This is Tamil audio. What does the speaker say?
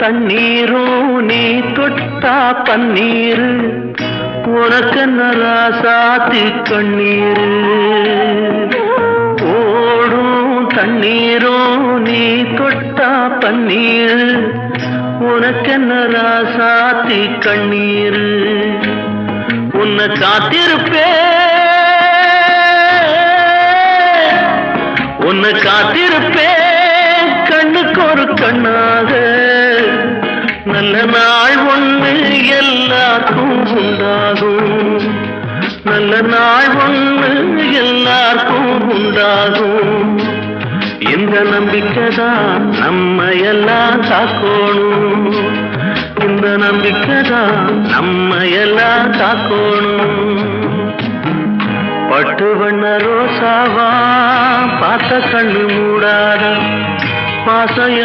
தண்ணீரும் நீ தொட்டா பன்னீரு உனக்கென்ன ராசாத்தி கண்ணீரு ஓடும் தண்ணீரும் நீ தொட்டா பன்னீரு உனக்கென்ன ராசாத்தி கண்ணீரு உன்னை காத்திருப்பேன் கண்ணுக்கு ஒரு கண்ணாக நல்ல நாள் ஒன்று எல்லாருக்கும் உண்டாகும் நல்ல நாள் ஒன்று எல்லாருக்கும் உண்டாகும் இந்த நம்பிக்கைதான் நம்ம எல்லாம் காக்கணும் இந்த நம்பிக்கைதான் நம்ம எல்லாம் காக்கணும் பட்டு வண்ண ரோசாவா பார்த்த கண்ணு மூடாத பாசம்